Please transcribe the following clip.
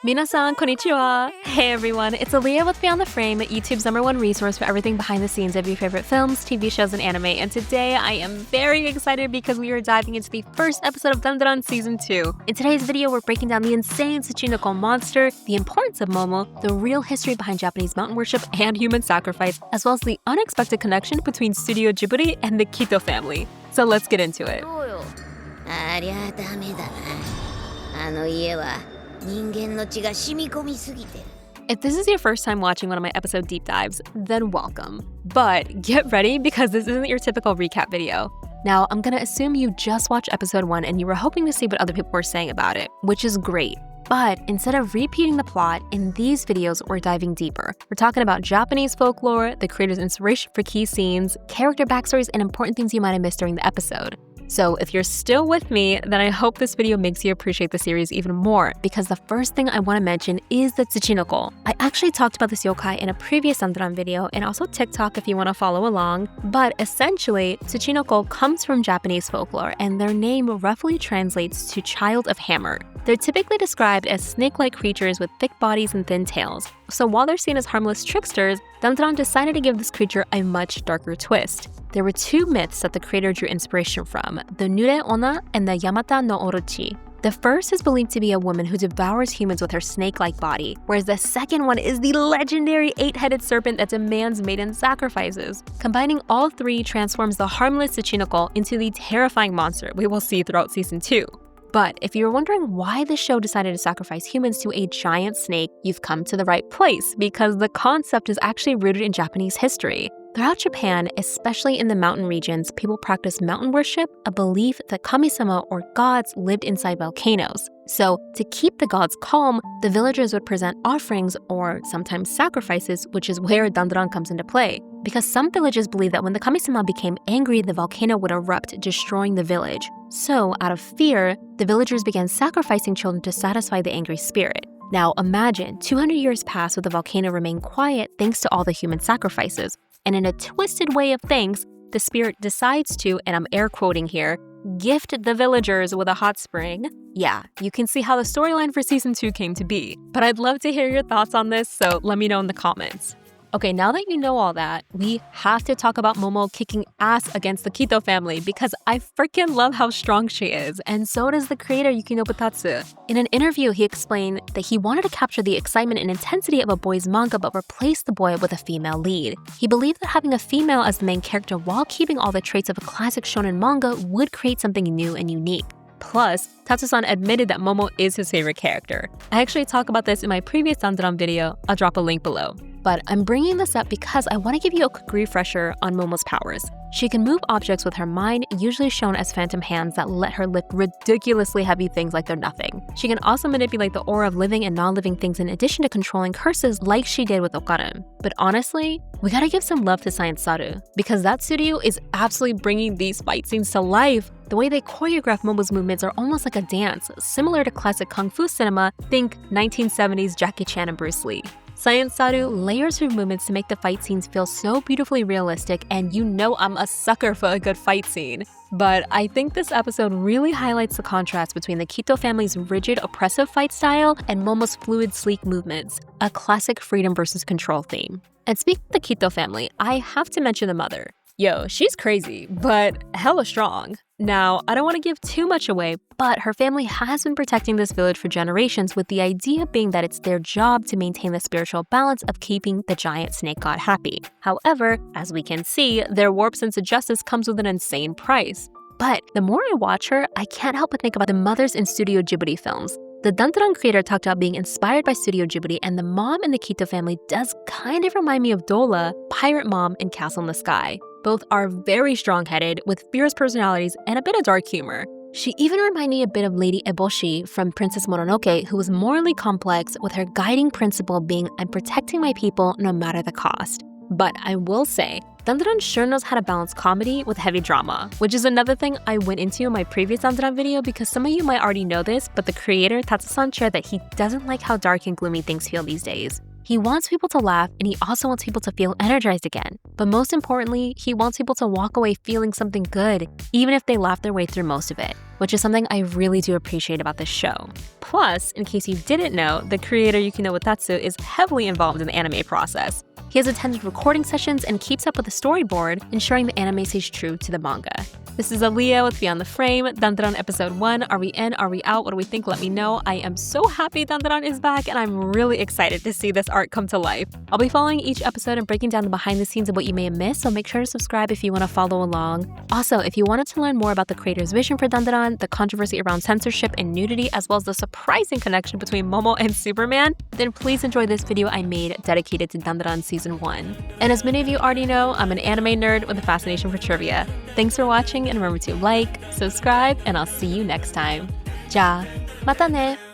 Minasan, konnichiwa! Hey everyone, it's Aaliyah with Beyond the Frame, YouTube's #1 resource for everything behind the scenes of your favorite films, TV shows, and anime. And today I am very excited because we are diving into the first episode of DANDADAN Season 2. In today's video, we're breaking down the insane Tsuchinoko monster, the importance of Momo, the real history behind Japanese mountain worship and human sacrifice, as well as the unexpected connection between Studio Ghibli and the Kito family. So let's get into it. ありゃダメだな。あの家は人間の血が染み込みすぎてる。 If this is your first time watching one of my episode deep dives, then welcome. But get ready because this isn't your typical recap video. Now, I'm gonna assume you just watched episode 1 and you were hoping to see what other people were saying about it, which is great. But instead of repeating the plot, in these videos, we're diving deeper. We're talking about Japanese folklore, the creator's inspiration for key scenes, character backstories, and important things you might have missed during the episode. So if you're still with me, then I hope this video makes you appreciate the series even more, because the first thing I want to mention is the Tsuchinoko. I actually talked about this yokai in a previous DANDADAN video and also TikTok if you want to follow along, but essentially, Tsuchinoko comes from Japanese folklore and their name roughly translates to child of hammer. They're typically described as snake-like creatures with thick bodies and thin tails. So while they're seen as harmless tricksters, DANDADAN decided to give this creature a much darker twist. There were two myths that the creator drew inspiration from, the Nure Onna and the Yamata no Orochi. The first is believed to be a woman who devours humans with her snake-like body, whereas the second one is the legendary 8-headed serpent that demands maiden sacrifices. Combining all three transforms the harmless Tsuchinoko into the terrifying monster we will see throughout Season 2. But if you're wondering why the show decided to sacrifice humans to a giant snake, you've come to the right place, because the concept is actually rooted in Japanese history. Throughout Japan, especially in the mountain regions, people practice mountain worship, a belief that kami-sama or gods lived inside volcanoes. So, to keep the gods calm, the villagers would present offerings or sometimes sacrifices, which is where DANDADAN comes into play. Because some villages believe that when the kami-sama became angry, the volcano would erupt, destroying the village. So, out of fear, the villagers began sacrificing children to satisfy the angry spirit. Now, imagine 200 years pass with the volcano remain quiet thanks to all the human sacrifices. And in a twisted way of things, the spirit decides to, and I'm air quoting here, gift the villagers with a hot spring. Yeah, you can see how the storyline for Season 2 came to be. But I'd love to hear your thoughts on this, so let me know in the comments. Okay, now that you know all that, we have to talk about Momo kicking ass against the Kito family because I freaking love how strong she is, and so does the creator Yuki Nobutatsu. In an interview, he explained that he wanted to capture the excitement and intensity of a boy's manga but replace the boy with a female lead. He believed that having a female as the main character while keeping all the traits of a classic shonen manga would create something new and unique. Plus, Tatsu-san admitted that Momo is his favorite character. I actually talk about this in my previous DANDADAN video, I'll drop a link below. But I'm bringing this up because I want to give you a quick refresher on Momo's powers. She can move objects with her mind, usually shown as phantom hands that let her lift ridiculously heavy things like they're nothing. She can also manipulate the aura of living and non-living things in addition to controlling curses like she did with Okaran. But honestly, we gotta give some love to Science Saru, because that studio is absolutely bringing these fight scenes to life. The way they choreograph Momo's movements are almost like a dance, similar to classic kung fu cinema, think 1970s Jackie Chan and Bruce Lee. Science Saru layers her movements to make the fight scenes feel so beautifully realistic, and you know I'm a sucker for a good fight scene. But I think this episode really highlights the contrast between the Kito family's rigid, oppressive fight style and Momo's fluid, sleek movements, a classic freedom versus control theme. And speaking of the Kito family, I have to mention the mother. Yo, she's crazy, but hella strong. Now, I don't want to give too much away, but her family has been protecting this village for generations, with the idea being that it's their job to maintain the spiritual balance of keeping the giant snake god happy. However, as we can see, their warped sense of justice comes with an insane price. But the more I watch her, I can't help but think about the mothers in Studio Ghibli films. The DANDADAN creator talked about being inspired by Studio Ghibli, and the mom in the Kito family does kind of remind me of Dola, Pirate Mom in Castle in the Sky. Both are very strong-headed, with fierce personalities and a bit of dark humor. She even reminded me a bit of Lady Eboshi from Princess Mononoke, who was morally complex, with her guiding principle being, I'm protecting my people no matter the cost. But I will say, DANDADAN sure knows how to balance comedy with heavy drama, which is another thing I went into in my previous DANDADAN video because some of you might already know this, but the creator Tatsu-san shared that he doesn't like how dark and gloomy things feel these days. He wants people to laugh, and he also wants people to feel energized again. But most importantly, he wants people to walk away feeling something good, even if they laugh their way through most of it, which is something I really do appreciate about this show. Plus, in case you didn't know, the creator Yukino Watatsu is heavily involved in the anime process. He has attended recording sessions and keeps up with the storyboard, ensuring the anime stays true to the manga. This is Aaliyah with Beyond the Frame, Dandadan Episode 1. Are we in? Are we out? What do we think? Let me know. I am so happy Dandadan is back, and I'm really excited to see this art come to life. I'll be following each episode and breaking down the behind the scenes of what you may have missed, so make sure to subscribe if you want to follow along. Also, if you wanted to learn more about the creator's vision for Dandadan, the controversy around censorship and nudity, as well as the surprising connection between Momo and Superman, then please enjoy this video I made dedicated to Dandadan Season 1. And as many of you already know, I'm an anime nerd with a fascination for trivia. Thanks for watching, and remember to like, subscribe, and I'll see you next time. Ja, mata ne!